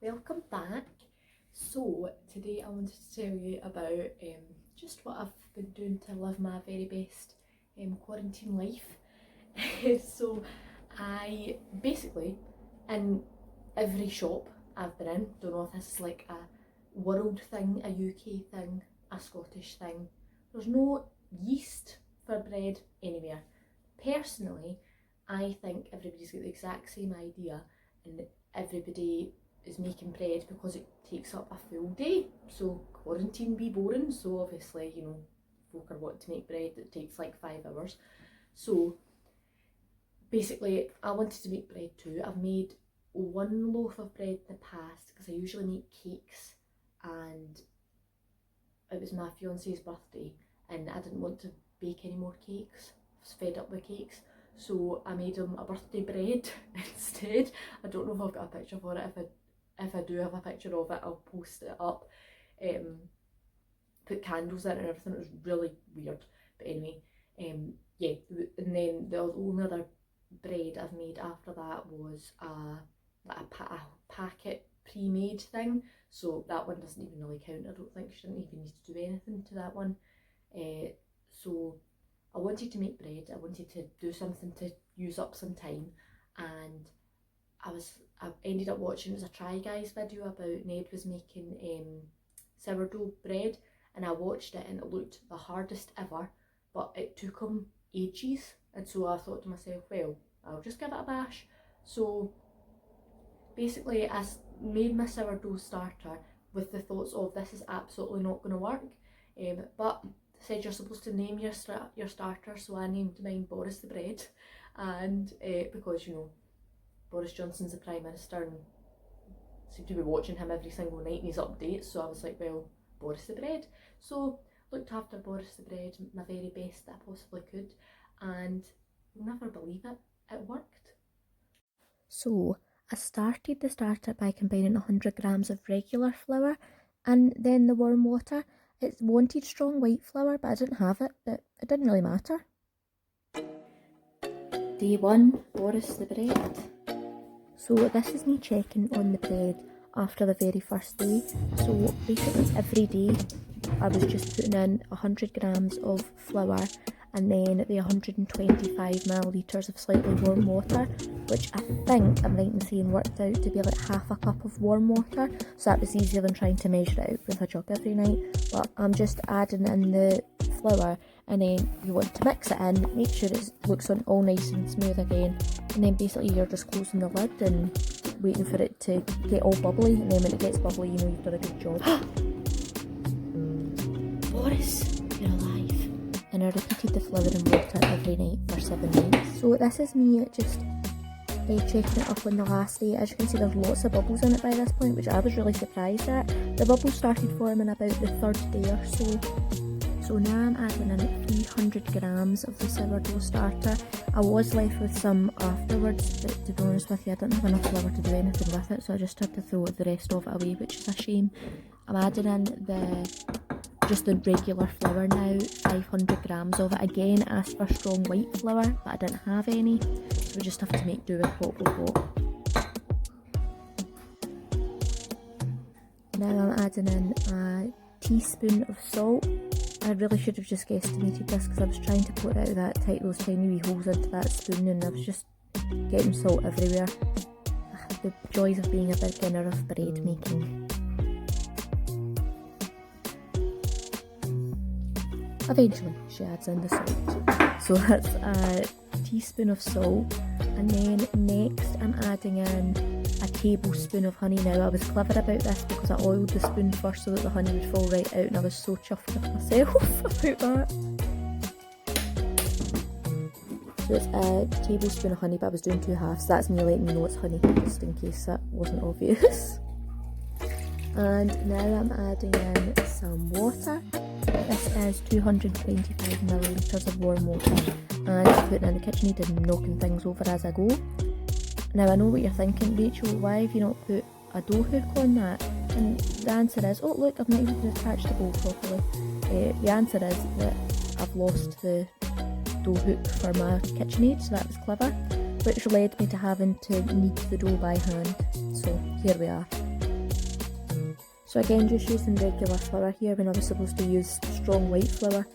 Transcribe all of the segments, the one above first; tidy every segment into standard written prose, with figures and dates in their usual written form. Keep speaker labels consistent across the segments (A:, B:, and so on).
A: Welcome back. So today I wanted to tell you about just what I've been doing to live my very best quarantine life. So I basically, in every shop I've been in, don't know if this is like a world thing, a UK thing, a Scottish thing, there's no yeast for bread anywhere. Personally, I think everybody's got the exact same idea and everybody is making bread because it takes up a full day. So quarantine be boring. So obviously, folk are wanting to make bread that takes like 5 hours. So basically, I wanted to make bread too. I've made one loaf of bread in the past because I usually make cakes, and it was my fiance's birthday and I didn't want to bake any more cakes. I was fed up with cakes. So I made him a birthday bread instead. I don't know if I've got a picture for it. If I do have a picture of it, I'll post it up. Put candles in and everything. It was really weird. But anyway, yeah. And then the only other bread I've made after that was a packet pre-made thing. So that one doesn't even really count. I don't think she didn't even need to do anything to that one. So I wanted to make bread. I wanted to do something to use up some time, and I ended up watching, it was a Try Guys video about Ned was making sourdough bread, and I watched it and it looked the hardest ever, but it took him ages, and so I thought to myself, well, I'll just give it a bash. So basically I made my sourdough starter with the thoughts of this is absolutely not going to work, but said you're supposed to name your starter, so I named mine Boris the Bread, and because Boris Johnson's the Prime Minister and I seem to be watching him every single night in his updates, so I was like, well, Boris the Bread. So looked after Boris the Bread my very best that I possibly could, and you'll never believe it, it worked.
B: So I started the starter by combining 100 grams of regular flour and then the warm water. It wanted strong white flour, but I didn't have it, but it didn't really matter.
A: Day 1, Boris the Bread.
B: So this is me checking on the bread after the very first day. So basically every day I was just putting in 100 grams of flour and then the 125 millilitres of slightly warm water, which I think I'm right in saying worked out to be like half a cup of warm water, so that was easier than trying to measure it out with a jug every night. But I'm just adding in the flour, and then you want to mix it in, make sure it looks all nice and smooth again, and then basically you're just closing the lid and waiting for it to get all bubbly, and then when it gets bubbly, you've done a good job.
A: Boris, you're alive.
B: And I repeated the flour and water every night for 7 nights. So this is me just checking it up on the last day. As you can see, there's lots of bubbles in it by this point, which I was really surprised at. The bubbles started forming about the 3rd day or so. So now I'm adding in 300 grams of the sourdough starter. I was left with some afterwards, but to be honest with you, I didn't have enough flour to do anything with it, so I just had to throw the rest of it away, which is a shame. I'm adding in just the regular flour now, 500 grams of it. Again, I asked for strong white flour, but I didn't have any, so we just have to make do with what we've got. Now I'm adding in a teaspoon of salt. I really should have just guesstimated this because I was trying to put out those tiny wee holes into that spoon, and I was just getting salt everywhere. The joys of being a beginner of bread making. Eventually she adds in the salt. So that's a teaspoon of salt, and then next I'm adding in a tablespoon of honey. Now I was clever about this because I oiled the spoon first so that the honey would fall right out, and I was so chuffed with myself about that. So it's a tablespoon of honey, but I was doing 2 halves. So that's me letting you know it's honey, just in case that wasn't obvious. And now I'm adding in some water. This is 225 millilitres of warm water, and just putting it in the KitchenAid and knocking things over as I go. Now I know what you're thinking, Rachel, why have you not put a dough hook on that? And the answer is, oh look, I've not even attached the bowl properly. The answer is that I've lost the dough hook for my KitchenAid, so that was clever, which led me to having to knead the dough by hand. So here we are. So again, just using regular flour here when I was supposed to use strong white flour,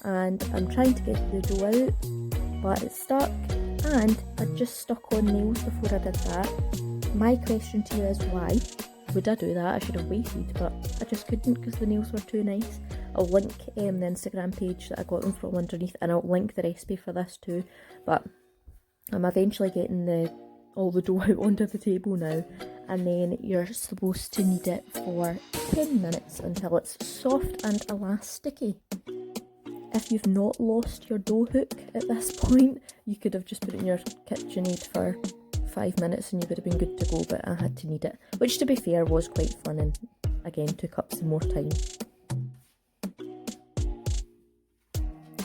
B: and I'm trying to get the dough out, but it's stuck, and I just stuck on nails before I did that. My question to you is why? Would I do that? I should have waited, but I just couldn't because the nails were too nice. I'll link the Instagram page that I got them from underneath, and I'll link the recipe for this too, but I'm eventually getting all the dough out onto the table now, and then you're supposed to knead it for 10 minutes until it's soft and elasticy. If you've not lost your dough hook at this point, you could have just put it in your KitchenAid for 5 minutes and you would have been good to go, but I had to knead it, which to be fair was quite fun and again took up some more time.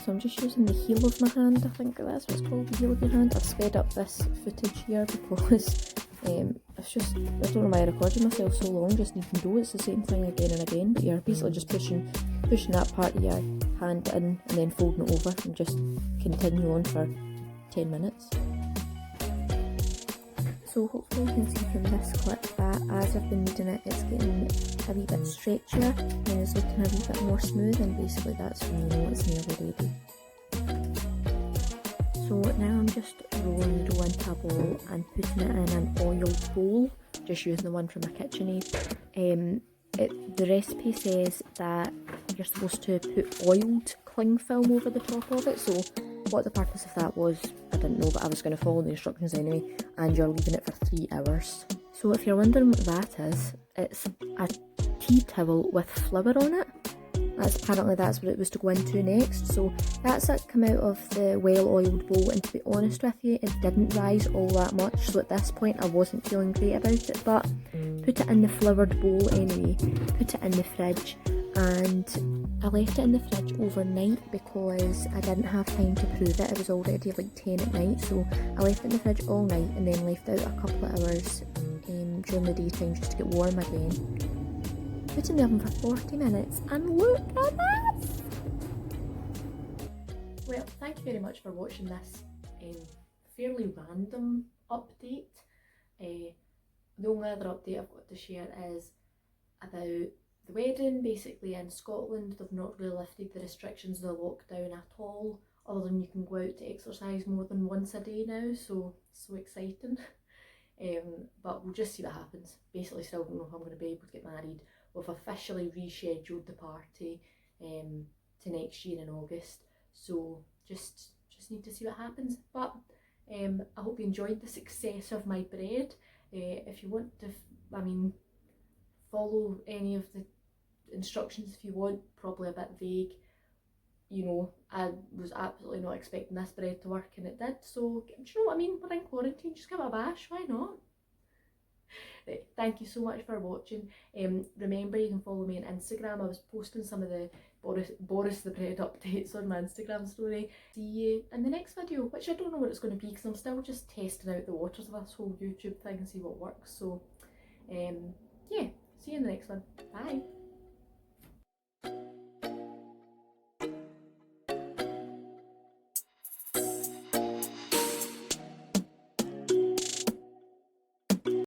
B: So I'm just using the heel of my hand, I think that's what it's called, the heel of your hand. I've sped up this footage here because it's just, I don't know why I recorded myself so long just kneading dough. It's the same thing again and again, but you're basically just pushing that part of your hand in and then folding it over and just continue on for 10 minutes. So hopefully you can see from this clip that as I've been kneading it, it's getting a wee bit stretchier and it's looking a wee bit more smooth, and basically that's when you know it's nearly ready. So now I'm just rolling the dough into a ball and putting it in an oiled bowl, just using the one from my KitchenAid. The recipe says that you're supposed to put oiled cling film over the top of it, so what the purpose of that was, I didn't know, but I was going to follow the instructions anyway, and you're leaving it for 3 hours. So if you're wondering what that is, it's a tea towel with flour on it. Apparently that's what it was to go into next. So that's it come out of the well-oiled bowl, and to be honest with you, it didn't rise all that much, so at this point I wasn't feeling great about it, but put it in the floured bowl anyway, put it in the fridge, and I left it in the fridge overnight because I didn't have time to prove it. It was already like 10 at night, so I left it in the fridge all night and then left it out a couple of hours during the daytime just to get warm again. Put in the oven for 40 minutes and look at this!
A: Well, thank you very much for watching this fairly random update. The only other update I've got to share is about the wedding. Basically in Scotland they've not really lifted the restrictions of the lockdown at all, other than you can go out to exercise more than once a day now, so exciting. But we'll just see what happens. Basically still don't know if I'm going to be able to get married. We've officially rescheduled the party to next year in August, so just need to see what happens. But I hope you enjoyed the success of my bread. If you want to, follow any of the instructions if you want, probably a bit vague. You know, I was absolutely not expecting this bread to work and it did, so do you know what I mean? We're in quarantine, just give it a bash, why not? Right, thank you so much for watching. Remember, you can follow me on Instagram. I was posting some of the Boris the bread updates on my Instagram story. See you in the next video, which I don't know what it's going to be because I'm still just testing out the waters of this whole YouTube thing and see what works. So yeah, see you in the next one. Bye.